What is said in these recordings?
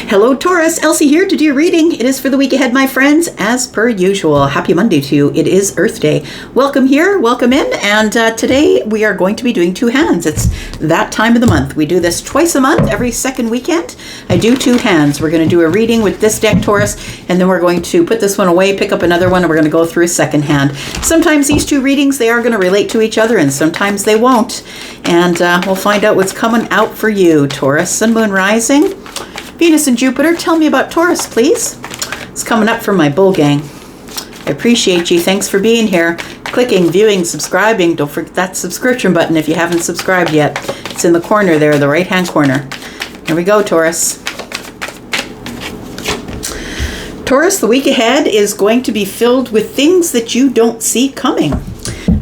Hello Taurus, Elsie here to do your reading. It is for the week ahead, my friends, as per usual. Happy Monday to you. It is Earth Day. Welcome here, welcome in, and today we are going to be doing two hands. It's that time of the month. We do this twice a month, every second weekend. I do two hands. We're going to do a reading with this deck, Taurus, and then we're going to put this one away, pick up another one, and we're going to go through a second hand. Sometimes these two readings, they are going to relate to each other, and sometimes they won't. And we'll find out what's coming out for you, Taurus. Sun, Moon, Rising. Venus and Jupiter, tell me about Taurus, please. It's coming up from my bull gang. I appreciate you. Thanks for being here. Clicking, viewing, subscribing. Don't forget that subscription button if you haven't subscribed yet. It's in the corner there, the right-hand corner. Here we go, Taurus. Taurus, the week ahead is going to be filled with things that you don't see coming.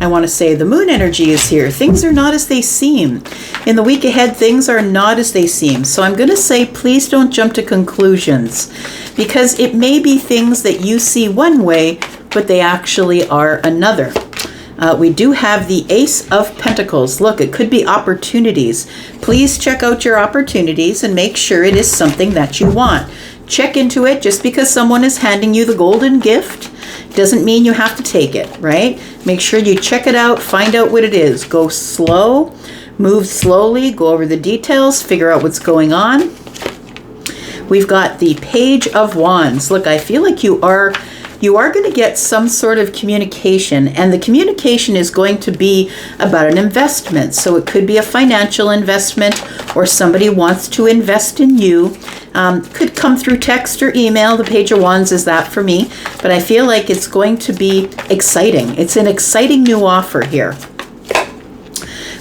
I want to say the moon energy is here. Things are not as they seem. In the week ahead, things are not as they seem. So I'm going to say, please don't jump to conclusions, because it may be things that you see one way, but they actually are another. We do have the Ace of Pentacles. Look, it could be opportunities. Please check out your opportunities and make sure it is something that you want. Check into it. Just because someone is handing you the golden gift doesn't mean you have to take it, right? Make sure you check it out, find out what it is. Go slow, move slowly, go over the details, figure out what's going on. We've got the Page of Wands. Look, I feel like you are going to get some sort of communication, and the communication is going to be about an investment. So it could be a financial investment, or somebody wants to invest in you. Could come through text or email. The Page of Wands is that for me, but I feel like it's going to be exciting. It's an exciting new offer here.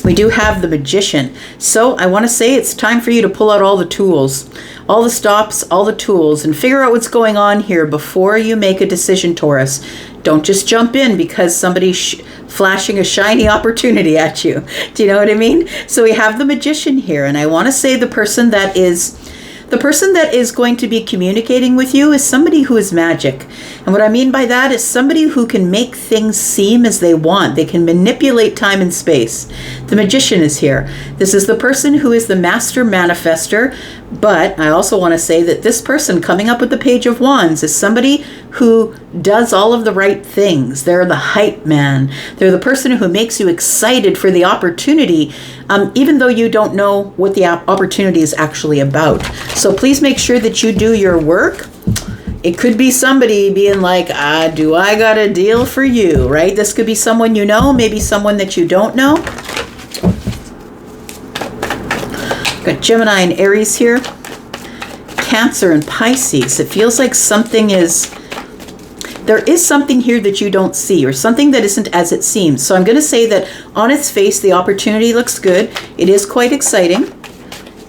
We do have the Magician. So I want to say it's time for you to pull out all the tools, all the stops, all the tools, and figure out what's going on here before you make a decision, Taurus. Don't just jump in because somebody's flashing a shiny opportunity at you. Do you know what I mean? So we have the Magician here, and I want to say the person that is going to be communicating with you is somebody who is magic. And what I mean by that is somebody who can make things seem as they want. They can manipulate time and space. The Magician is here. This is the person who is the master manifester. But I also want to say that this person coming up with the Page of Wands is somebody who does all of the right things. They're the hype man. They're the person who makes you excited for the opportunity, even though you don't know what the opportunity is actually about. So please make sure that you do your work. It could be somebody being like, do I got a deal for you, right? This could be someone you know, maybe someone that you don't know. Got Gemini and Aries here. Cancer and Pisces. It feels like there is something here that you don't see, or something that isn't as it seems. So I'm going to say that on its face, the opportunity looks good. It is quite exciting.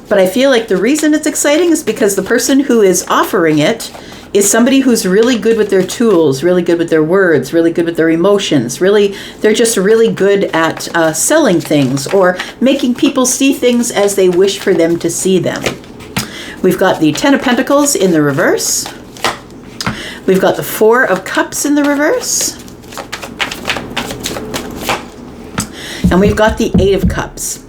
But I feel like the reason it's exciting is because the person who is offering it is somebody who's really good with their tools, really good with their words, really good with their emotions. They're just really good at selling things or making people see things as they wish for them to see them. We've got the Ten of Pentacles in the reverse. We've got the Four of Cups in the reverse. And we've got the Eight of Cups.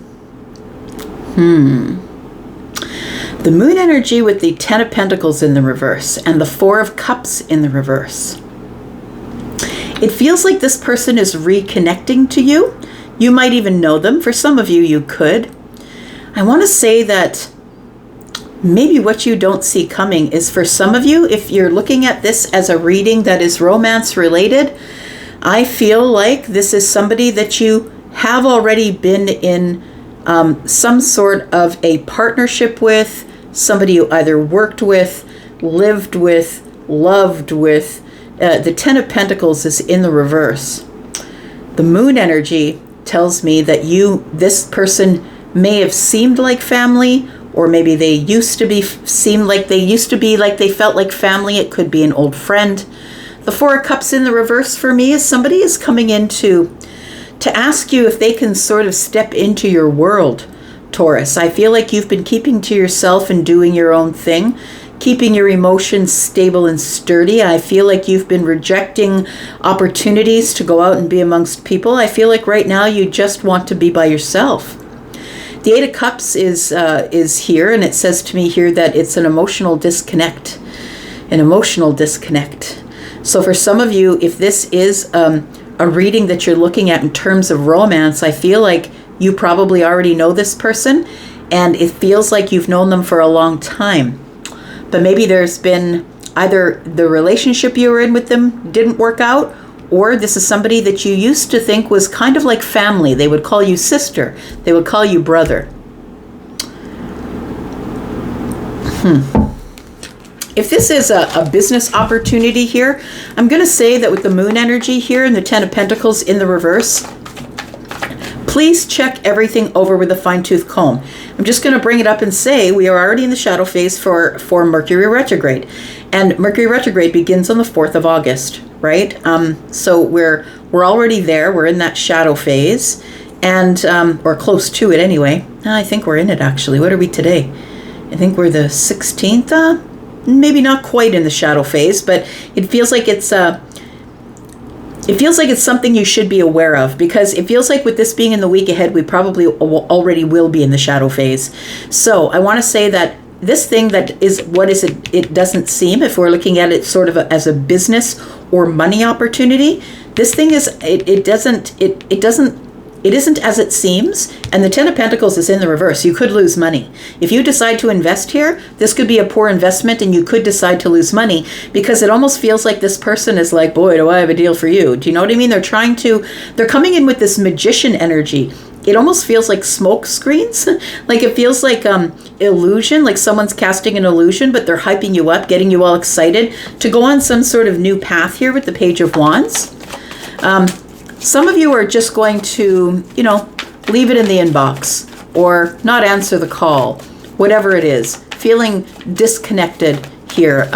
The moon energy with the Ten of Pentacles in the reverse and the Four of Cups in the reverse. It feels like this person is reconnecting to you. You might even know them. For some of you, you could. I want to say that maybe what you don't see coming is, for some of you, if you're looking at this as a reading that is romance related, I feel like this is somebody that you have already been in some sort of a partnership with, somebody you either worked with, lived with, loved with. The Ten of Pentacles is in the reverse. The moon energy tells me that this person may have seemed like family, or maybe they seemed like they felt like family. It could be an old friend. The Four of Cups in the reverse for me is somebody is coming in to ask you if they can sort of step into your world, Taurus. I feel like you've been keeping to yourself and doing your own thing, keeping your emotions stable and sturdy. I feel like you've been rejecting opportunities to go out and be amongst people. I feel like right now you just want to be by yourself. The Eight of Cups is here, and it says to me here that it's an emotional disconnect. An emotional disconnect. So for some of you, if this is a reading that you're looking at in terms of romance, I feel like you probably already know this person, and it feels like you've known them for a long time. But maybe there's been either the relationship you were in with them didn't work out, or this is somebody that you used to think was kind of like family. They would call you sister. They would call you brother. If this is a business opportunity here, I'm going to say that with the moon energy here and the Ten of Pentacles in the reverse, please check everything over with a fine-tooth comb. I'm just going to bring it up and say we are already in the shadow phase for Mercury retrograde. And Mercury retrograde begins on the 4th of August, right? So we're already there. We're in that shadow phase, and or close to it anyway. I think we're in it, actually. What are we today? I think we're the 16th. Maybe not quite in the shadow phase, but it feels like it's something you should be aware of, because it feels like with this being in the week ahead, we probably already will be in the shadow phase. So I want to say that this thing that is, what is it? It doesn't seem, if we're looking at it sort of as a business or money opportunity, this thing is, it isn't as it seems, and the Ten of Pentacles is in the reverse. You could lose money. If you decide to invest here, this could be a poor investment, and you could decide to lose money, because it almost feels like this person is like, boy, do I have a deal for you. Do you know what I mean? They're coming in with this magician energy. It almost feels like smoke screens. Like it feels like illusion, like someone's casting an illusion, but they're hyping you up, getting you all excited to go on some sort of new path here with the Page of Wands. Some of you are just going to, leave it in the inbox or not answer the call, whatever it is, feeling disconnected here.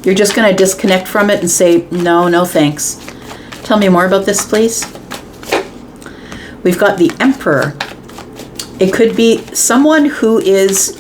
You're just going to disconnect from it and say, no, thanks. Tell me more about this, please. We've got the Emperor. It could be someone who is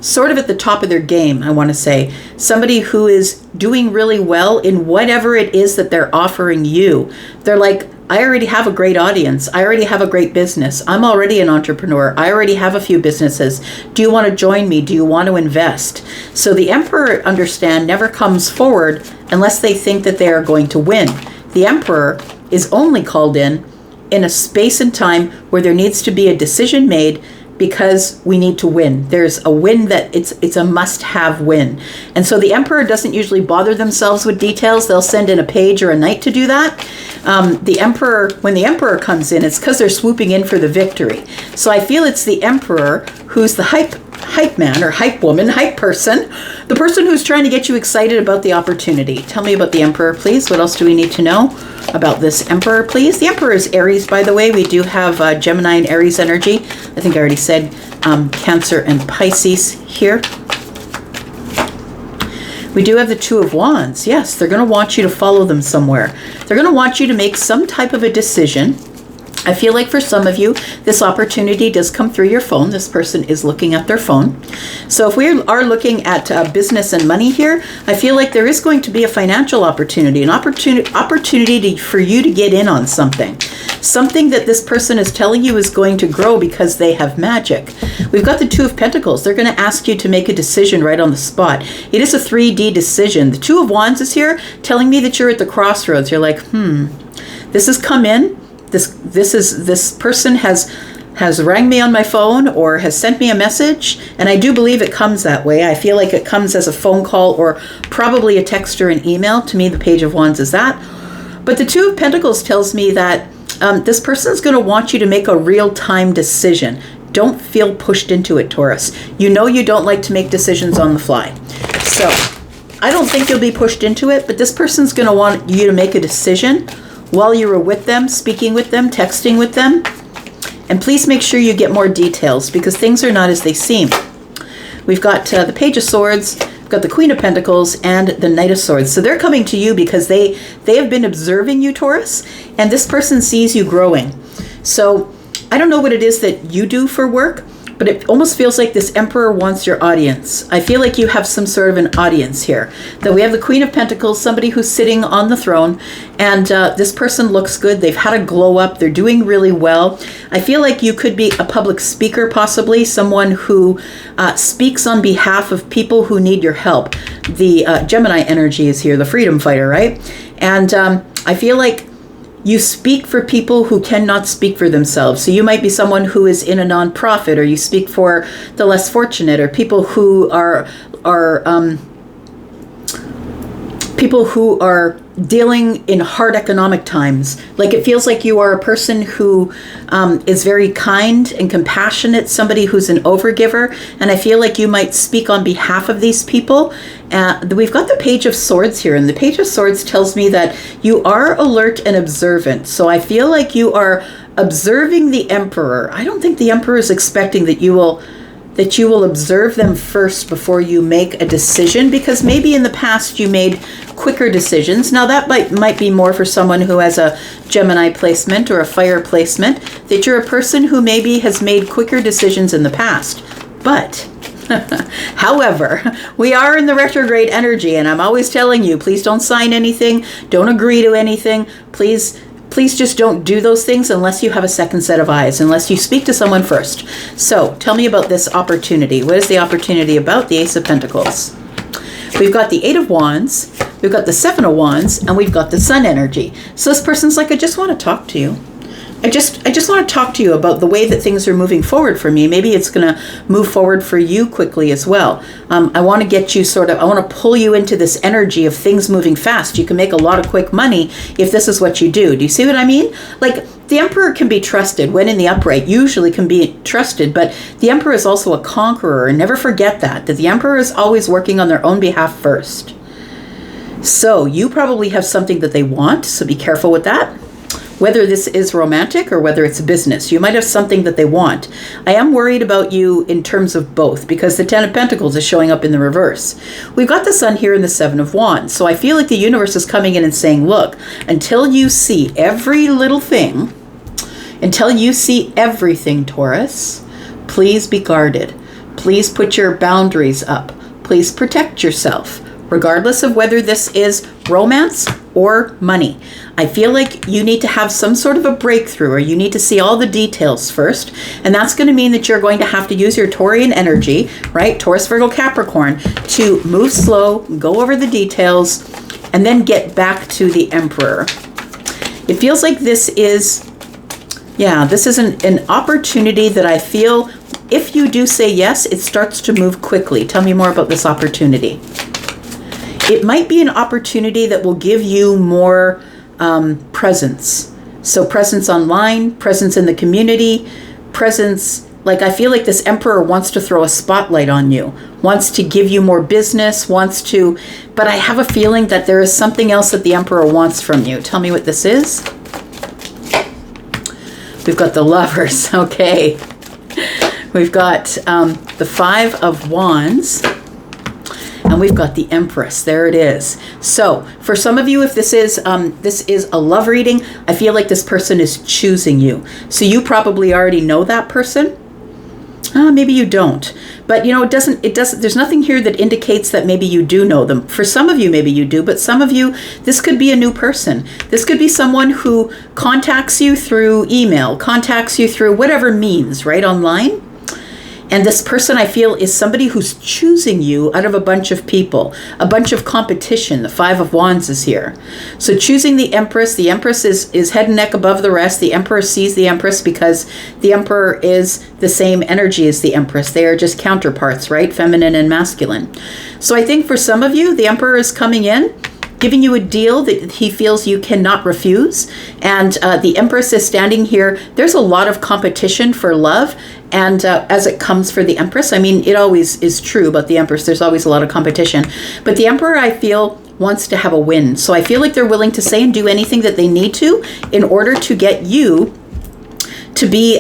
sort of at the top of their game, I want to say. Somebody who is doing really well in whatever it is that they're offering you. They're like, I already have a great audience. I already have a great business. I'm already an entrepreneur. I already have a few businesses. Do you want to join me? Do you want to invest? So the Emperor, understand, never comes forward unless they think that they are going to win. The Emperor is only called in a space and time where there needs to be a decision made, because we need to win. There's a win that it's a must-have win. And so the Emperor doesn't usually bother themselves with details. They'll send in a page or a knight to do that. The Emperor, when the Emperor comes in, it's because they're swooping in for the victory. So I feel it's the Emperor who's the hype man or hype woman, hype person, the person who's trying to get you excited about the opportunity. Tell me about the Emperor, please. What else do we need to know about this Emperor, please? The Emperor is Aries, by the way. We do have Gemini and Aries energy. I think I already said Cancer and Pisces here. We do have the Two of Wands. Yes, they're going to want you to follow them somewhere. They're going to want you to make some type of a decision. I feel like for some of you, this opportunity does come through your phone. This person is looking at their phone. So if we are looking at business and money here, I feel like there is going to be a financial opportunity, an opportunity for you to get in on something. Something that this person is telling you is going to grow because they have magic. We've got the Two of Pentacles. They're going to ask you to make a decision right on the spot. It is a 3D decision. The Two of Wands is here telling me that you're at the crossroads. You're like, this has come in. This person has rang me on my phone or has sent me a message, and I do believe it comes that way. I feel like it comes as a phone call or probably a text or an email. To me, the Page of Wands is that. But the Two of Pentacles tells me that this person is going to want you to make a real-time decision. Don't feel pushed into it, Taurus. You know you don't like to make decisions on the fly. So I don't think you'll be pushed into it, but this person's going to want you to make a decision while you were with them, speaking with them, texting with them. And please make sure you get more details, because things are not as they seem. We've got the Page of Swords, we've got the Queen of Pentacles, and the Knight of Swords. So they're coming to you because they have been observing you, Taurus, and this person sees you growing. So I don't know what it is that you do for work, but it almost feels like this Emperor wants your audience. I feel like you have some sort of an audience here. That we have the Queen of Pentacles, somebody who's sitting on the throne, and this person looks good. They've had a glow up. They're doing really well. I feel like you could be a public speaker, possibly someone who speaks on behalf of people who need your help. The Gemini energy is here, the freedom fighter, right? And I feel like you speak for people who cannot speak for themselves. So you might be someone who is in a nonprofit, or you speak for the less fortunate, or people who are dealing in hard economic times. Like, it feels like you are a person who is very kind and compassionate, somebody who's an overgiver, and I feel like you might speak on behalf of these people. We've got the Page of Swords here, and the Page of Swords tells me that you are alert and observant. So I feel like you are observing the Emperor. I don't think the Emperor is expecting that you will observe them first before you make a decision, because maybe in the past you made quicker decisions. Now that might be more for someone who has a Gemini placement or a fire placement, that you're a person who maybe has made quicker decisions in the past. But however, we are in the retrograde energy, and I'm always telling you, please don't sign anything, don't agree to anything, please just don't do those things unless you have a second set of eyes, unless you speak to someone first. So tell me about this opportunity. What is the opportunity about? The Ace of Pentacles. We've got the Eight of Wands, we've got the Seven of Wands, and we've got the Sun energy. So this person's like, I just want to talk to you. I just want to talk to you about the way that things are moving forward for me. Maybe it's going to move forward for you quickly as well. I want to get you I want to pull you into this energy of things moving fast. You can make a lot of quick money if this is what you do. Do you see what I mean? Like, the Emperor can be trusted when in the upright, usually can be trusted, but the Emperor is also a conqueror. And never forget that the Emperor is always working on their own behalf first. So you probably have something that they want, so be careful with that. Whether this is romantic or whether it's business, you might have something that they want. I am worried about you in terms of both, because the Ten of Pentacles is showing up in the reverse. We've got the Sun here and the Seven of Wands. So I feel like the universe is coming in and saying, look, until you see every little thing, until you see everything, Taurus, please be guarded. Please put your boundaries up. Please protect yourself, regardless of whether this is romance or money. I feel like you need to have some sort of a breakthrough, or you need to see all the details first. And that's going to mean that you're going to have to use your Taurian energy, right? Taurus, Virgo, Capricorn, to move slow, go over the details, and then get back to the Emperor. It feels like this is an opportunity that I feel, if you do say yes, it starts to move quickly. Tell me more about this opportunity. It might be an opportunity that will give you more presence. So presence online, presence in the community, presence, like, I feel like this Emperor wants to throw a spotlight on you, wants to give you more business, but I have a feeling that there is something else that the Emperor wants from you. Tell me what this is. We've got the Lovers, okay. We've got the Five of Wands. And we've got the Empress. There it is. So for some of you, if this is a love reading, I feel like this person is choosing you. So you probably already know that person. Maybe you don't. But it doesn't, there's nothing here that indicates that maybe you do know them. For some of you, maybe you do, but some of you, this could be a new person. This could be someone who contacts you through email, contacts you through whatever means, right, online. And this person, I feel, is somebody who's choosing you out of a bunch of people, a bunch of competition. The Five of Wands is here. So choosing the Empress is head and neck above the rest. The Emperor sees the Empress because the Emperor is the same energy as the Empress. They are just counterparts, right? Feminine and masculine. So I think for some of you, the Emperor is coming in, giving you a deal that he feels you cannot refuse. And the Empress is standing here. There's a lot of competition for love. And as it comes for the Empress, I mean, it always is true about the Empress. There's always a lot of competition. But the Emperor, I feel, wants to have a win. So I feel like they're willing to say and do anything that they need to in order to get you to be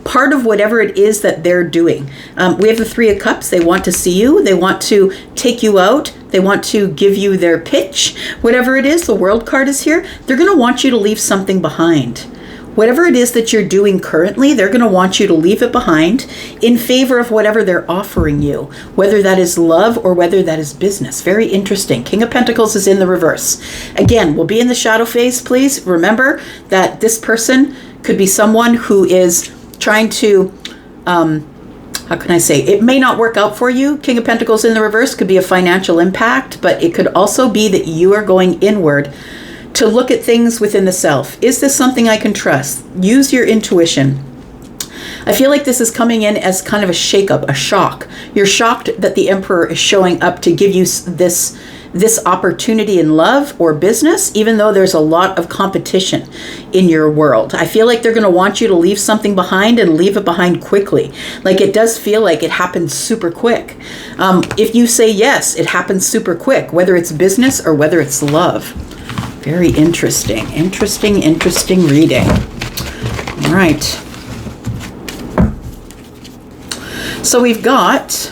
part of whatever it is that they're doing. We have the Three of Cups. They want to see you. They want to take you out. They want to give you their pitch. Whatever it is, the World card is here. They're going to want you to leave something behind. Whatever it is that you're doing currently, they're going to want you to leave it behind in favor of whatever they're offering you, whether that is love or whether that is business. Very interesting. King of Pentacles is in the reverse. Again, we'll be in the shadow phase, please. Remember that this person could be someone who is trying to, how can I say, it may not work out for you. King of Pentacles in the reverse could be a financial impact, but it could also be that you are going inward to look at things within the self. Is this something I can trust? Use your intuition. I feel like this is coming in as kind of a shakeup, a shock. You're shocked that the Emperor is showing up to give you this opportunity in love or business, even though there's a lot of competition in your world. I feel like they're going to want you to leave something behind and leave it behind quickly. Like it does feel like it happens super quick. If you say yes, it happens super quick, whether it's business or whether it's love. Very interesting. Interesting reading. All right. So we've got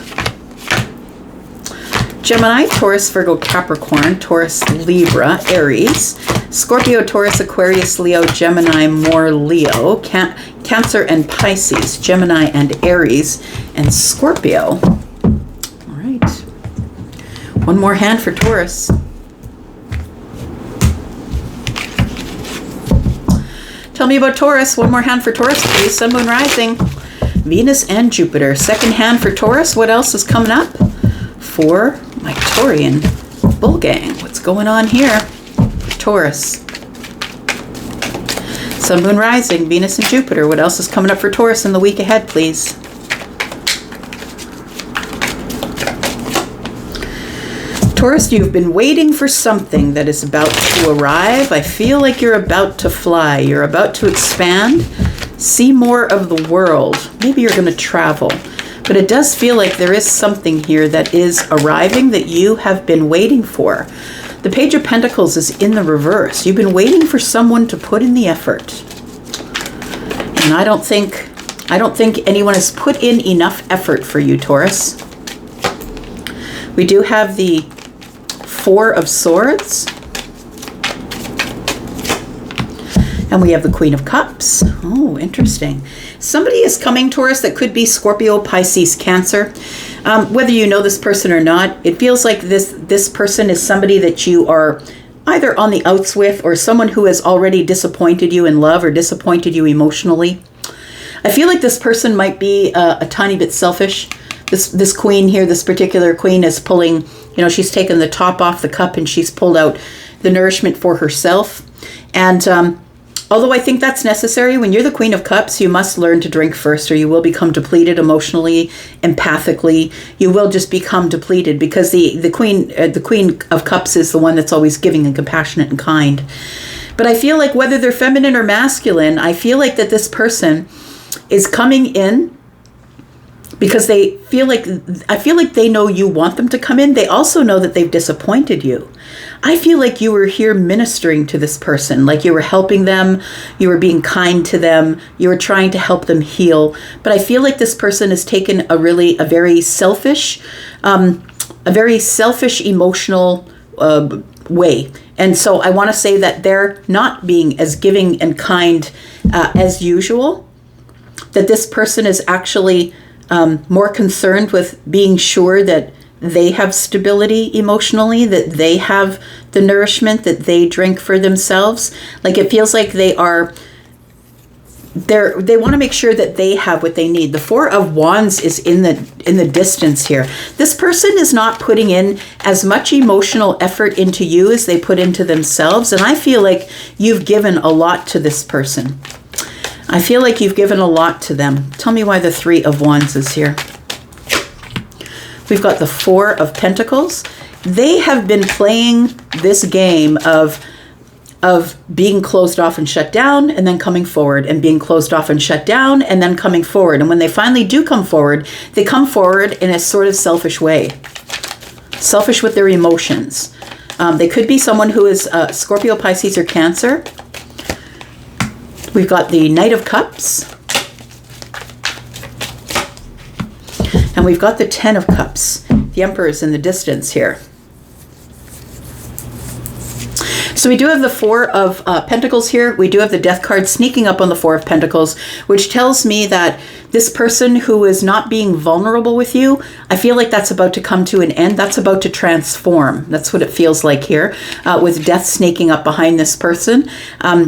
Gemini, Taurus, Virgo, Capricorn, Taurus, Libra, Aries, Scorpio, Taurus, Aquarius, Leo, Gemini, more Leo, Cancer and Pisces, Gemini and Aries, and Scorpio. All right. One more hand for Taurus. Tell me about Taurus. One more hand for Taurus, please. Sun, Moon, Rising, Venus, and Jupiter. Second hand for Taurus. What else is coming up for my Taurian bull gang? What's going on here? Taurus. Sun, Moon, Rising, Venus, and Jupiter. What else is coming up for Taurus in the week ahead, please? Taurus, you've been waiting for something that is about to arrive. I feel like you're about to fly. You're about to expand, see more of the world. Maybe you're going to travel. But it does feel like there is something here that is arriving that you have been waiting for. The Page of Pentacles is in the reverse. You've been waiting for someone to put in the effort. And I don't think anyone has put in enough effort for you, Taurus. We do have the Four of Swords. And we have the Queen of Cups. Oh, interesting. Somebody is coming, Taurus, that could be Scorpio, Pisces, Cancer. Whether you know this person or not, it feels like this person is somebody that you are either on the outs with or someone who has already disappointed you in love or disappointed you emotionally. I feel like this person might be a tiny bit selfish. This queen here, this particular queen is pulling, she's taken the top off the cup and she's pulled out the nourishment for herself. And although I think that's necessary, when you're the Queen of Cups, you must learn to drink first or you will become depleted emotionally, empathically. You will just become depleted because the Queen of Cups is the one that's always giving and compassionate and kind. But I feel like whether they're feminine or masculine, I feel like that this person is coming in because I feel like they know you want them to come in. They also know that they've disappointed you. I feel like you were here ministering to this person, like you were helping them, you were being kind to them, you were trying to help them heal. But I feel like this person has taken a very selfish emotional way. And so I want to say that they're not being as giving and kind as usual, that this person is actually more concerned with being sure that they have stability emotionally, that they have the nourishment that they drink for themselves. Like it feels like they want to make sure that they have what they need. The Four of Wands is in the distance here. This person is not putting in as much emotional effort into you as they put into themselves. And I feel like you've given a lot to this person. I feel like you've given a lot to them. Tell me why the Three of Wands is here. We've got the Four of Pentacles. They have been playing this game of being closed off and shut down and then coming forward and being closed off and shut down and then coming forward. And when they finally do come forward, they come forward in a sort of selfish way. Selfish with their emotions. They could be someone who is Scorpio, Pisces, or Cancer. We've got the Knight of Cups. And we've got the Ten of Cups. The Emperor is in the distance here. So we do have the Four of Pentacles here. We do have the Death card sneaking up on the Four of Pentacles, which tells me that this person who is not being vulnerable with you, I feel like that's about to come to an end. That's about to transform. That's what it feels like here, with Death sneaking up behind this person.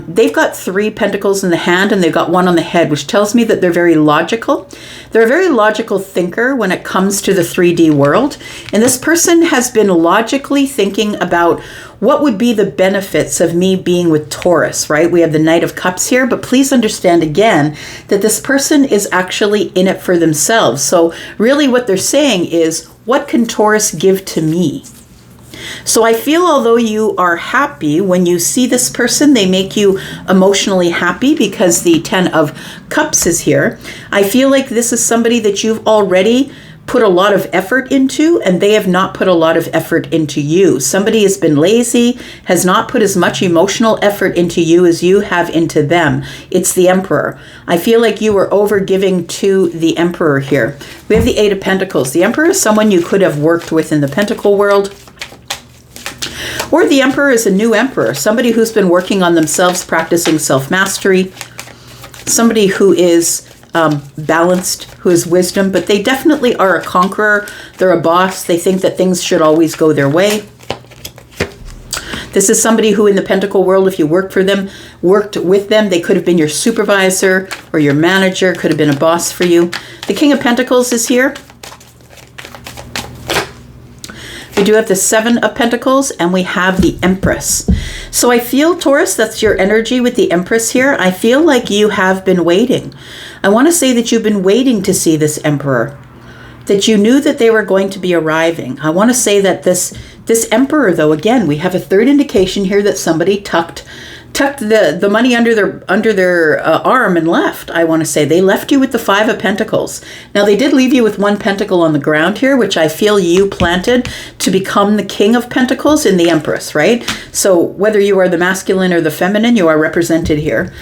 They've got 3 pentacles in the hand and they've got 1 on the head, which tells me that they're very logical. They're a very logical thinker when it comes to the 3D world. And this person has been logically thinking about what would be the benefits of me being with Taurus, right? We have the Knight of Cups here, but please understand again that this person is actually in it for themselves. So really what they're saying is, what can Taurus give to me? So I feel although you are happy when you see this person, they make you emotionally happy because the 10 of Cups is here. I feel like this is somebody that you've already put a lot of effort into, and they have not put a lot of effort into you. Somebody has been lazy, has not put as much emotional effort into you as you have into them. It's the Emperor. I feel like you were over giving to the Emperor here. We have the 8 of Pentacles. The Emperor is someone you could have worked with in the Pentacle world. Or the Emperor is a new Emperor, somebody who's been working on themselves, practicing self-mastery, somebody who is balanced, who is wisdom, but they definitely are a conqueror. They're a boss. They think that things should always go their way. This is somebody who in the Pentacle world, if you worked with them, they could have been your supervisor or your manager, could have been a boss for you. The King of Pentacles is here. We do have the 7 of Pentacles and we have the Empress. So I feel, Taurus, that's your energy with the Empress here. I feel like you have been waiting. I want to say that you've been waiting to see this Emperor, that you knew that they were going to be arriving. I want to say that this Emperor, though, again, we have a third indication here that somebody tucked the money under their arm and left. I want to say they left you with the 5 of Pentacles. Now they did leave you with 1 pentacle on the ground here, which I feel you planted to become the King of Pentacles in the Empress, right? So whether you are the masculine or the feminine, you are represented here.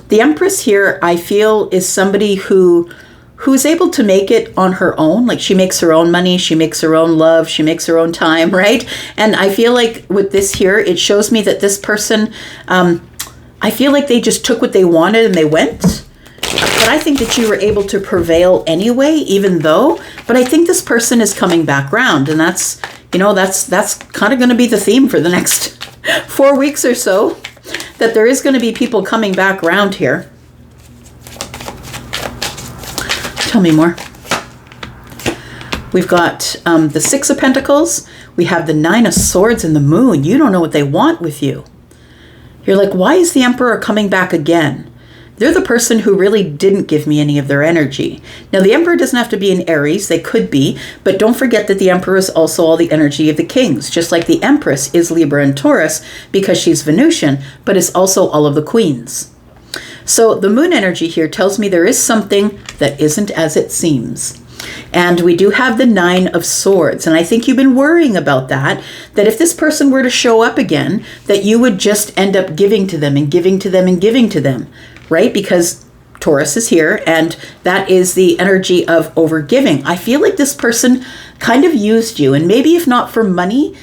The Empress here, I feel, is somebody who's able to make it on her own. Like, she makes her own money, she makes her own love, she makes her own time, right? And I feel like with this here, it shows me that this person, I feel like they just took what they wanted and they went. But I think that you were able to prevail anyway, even though, but I think this person is coming back round, and that's kind of going to be the theme for the next 4 weeks or so, that there is going to be people coming back round here. Tell me more. We've got the 6 of Pentacles. We have the 9 of Swords and the Moon. You don't know what they want with you. You're like, why is the Emperor coming back again? They're the person who really didn't give me any of their energy. Now, the Emperor doesn't have to be in Aries. They could be, but don't forget that the Emperor is also all the energy of the kings, just like the Empress is Libra and Taurus because she's Venusian, but is also all of the queens. So the Moon energy here tells me there is something that isn't as it seems. And we do have the 9 of Swords. And I think you've been worrying about that if this person were to show up again, that you would just end up giving to them and giving to them and giving to them, right? Because Taurus is here, and that is the energy of overgiving. I feel like this person kind of used you, and maybe if not for money,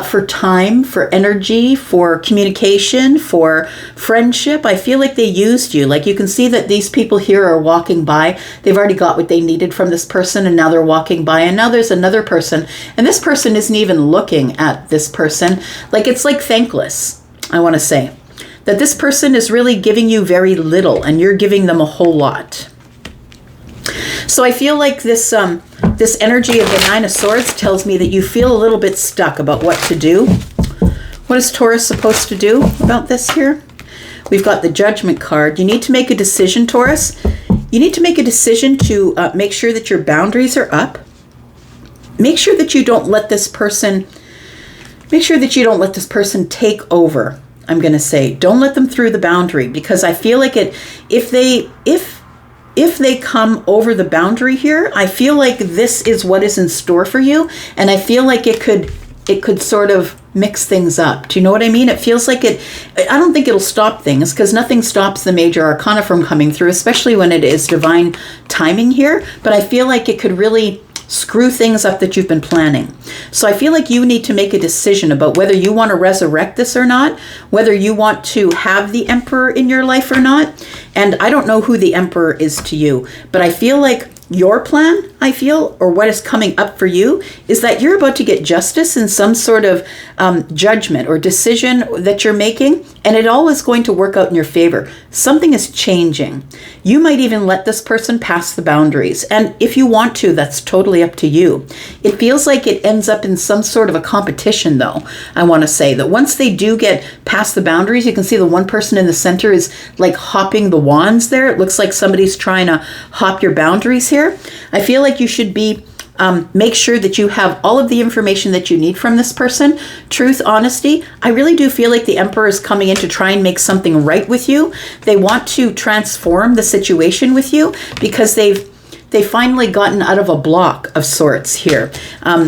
for time, for energy, for communication, for friendship. I feel like they used you. Like, you can see that these people here are walking by. They've already got what they needed from this person, and now they're walking by, and now there's another person, and this person isn't even looking at this person. Like, it's like thankless, I want to say. That this person is really giving you very little, and you're giving them a whole lot. So I feel like this energy of the 9 of Swords tells me that you feel a little bit stuck about what to do. What is Taurus supposed to do about this here? We've got the Judgment card. You need to make a decision, Taurus. You need to make a decision to make sure that your boundaries are up. Make sure that you don't let this person take over. I'm going to say, don't let them through the boundary, because I feel like if they come over the boundary here, I feel like this is what is in store for you. And I feel like it could sort of mix things up. Do you know what I mean? It feels like I don't think it'll stop things, because nothing stops the major arcana from coming through, especially when it is divine timing here. But I feel like it could really screw things up that you've been planning. So I feel like you need to make a decision about whether you want to resurrect this or not, whether you want to have the Emperor in your life or not. And I don't know who the Emperor is to you, but I feel like your plan, I feel, or what is coming up for you, is that you're about to get justice in some sort of judgment or decision that you're making, and it all is going to work out in your favor. Something is changing. You might even let this person pass the boundaries, and if you want to, that's totally up to you. It feels like it ends up in some sort of a competition, though. I want to say that once they do get past the boundaries, you can see the one person in the center is like hopping the wands there. It looks like somebody's trying to hop your boundaries here. I feel like you should be make sure that you have all of the information that you need from this person. Truth, honesty. I really do feel like the Emperor is coming in to try and make something right with you. They want to transform the situation with you because they've finally gotten out of a block of sorts here.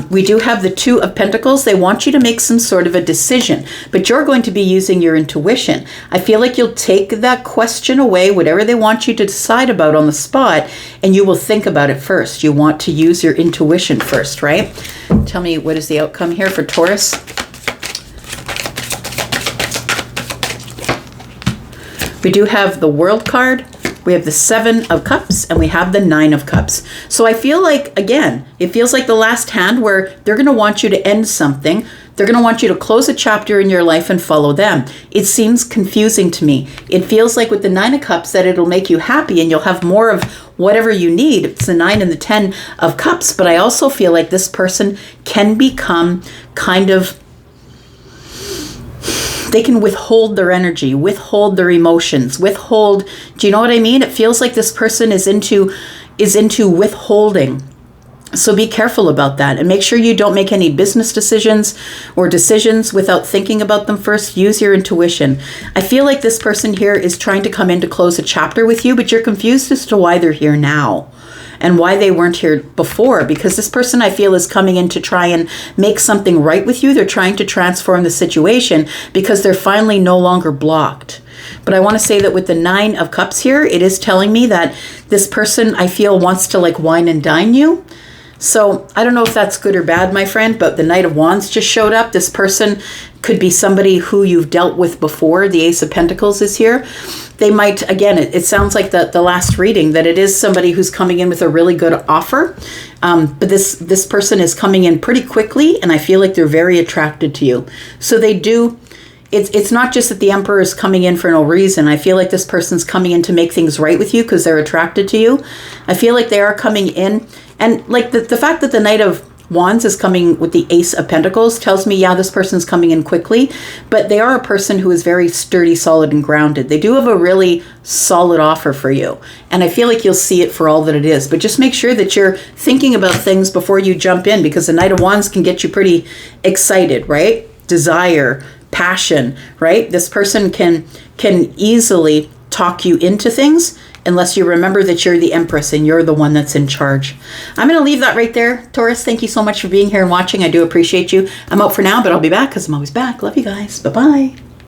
We do have the Two of Pentacles. They want you to make some sort of a decision, but you're going to be using your intuition. I feel like you'll take that question away, whatever they want you to decide about on the spot, and you will think about it first. You want to use your intuition first, right? Tell me, what is the outcome here for Taurus? We do have the World card. We have the Seven of Cups, and we have the Nine of Cups. So I feel like, again, it feels like the last hand where they're going to want you to end something. They're going to want you to close a chapter in your life and follow them. It seems confusing to me. It feels like with the Nine of Cups that it'll make you happy and you'll have more of whatever you need. It's the 9 and the 10 of Cups, but I also feel like this person can become kind of, they can withhold their energy, withhold their emotions, withhold, do you know what I mean? It feels like this person is into withholding. So be careful about that and make sure you don't make any business decisions or decisions without thinking about them first. Use your intuition. I feel like this person here is trying to come in to close a chapter with you, but you're confused as to why they're here now and why they weren't here before, because this person, I feel, is coming in to try and make something right with you. They're trying to transform the situation because they're finally no longer blocked. But I want to say that with the Nine of Cups here, it is telling me that this person, I feel, wants to like wine and dine you. So I don't know if that's good or bad, my friend, but the Knight of Wands just showed up. This person could be somebody who you've dealt with before. The Ace of Pentacles is here. They might, again, it sounds like the last reading, that it is somebody who's coming in with a really good offer. But this person is coming in pretty quickly, and I feel like they're very attracted to you. So they do, it's not just that the Emperor is coming in for no reason. I feel like this person's coming in to make things right with you because they're attracted to you. I feel like they are coming in, and like the fact that the Knight of Wands is coming with the Ace of Pentacles tells me, yeah, this person's coming in quickly, but they are a person who is very sturdy, solid, and grounded. They do have a really solid offer for you, and I feel like you'll see it for all that it is. But just make sure that you're thinking about things before you jump in, because the Knight of Wands can get you pretty excited, right? Desire, passion, right? This person can easily talk you into things, unless you remember that you're the Empress and you're the one that's in charge. I'm going to leave that right there. Taurus, thank you so much for being here and watching. I do appreciate you. I'm out for now, but I'll be back because I'm always back. Love you guys. Bye-bye.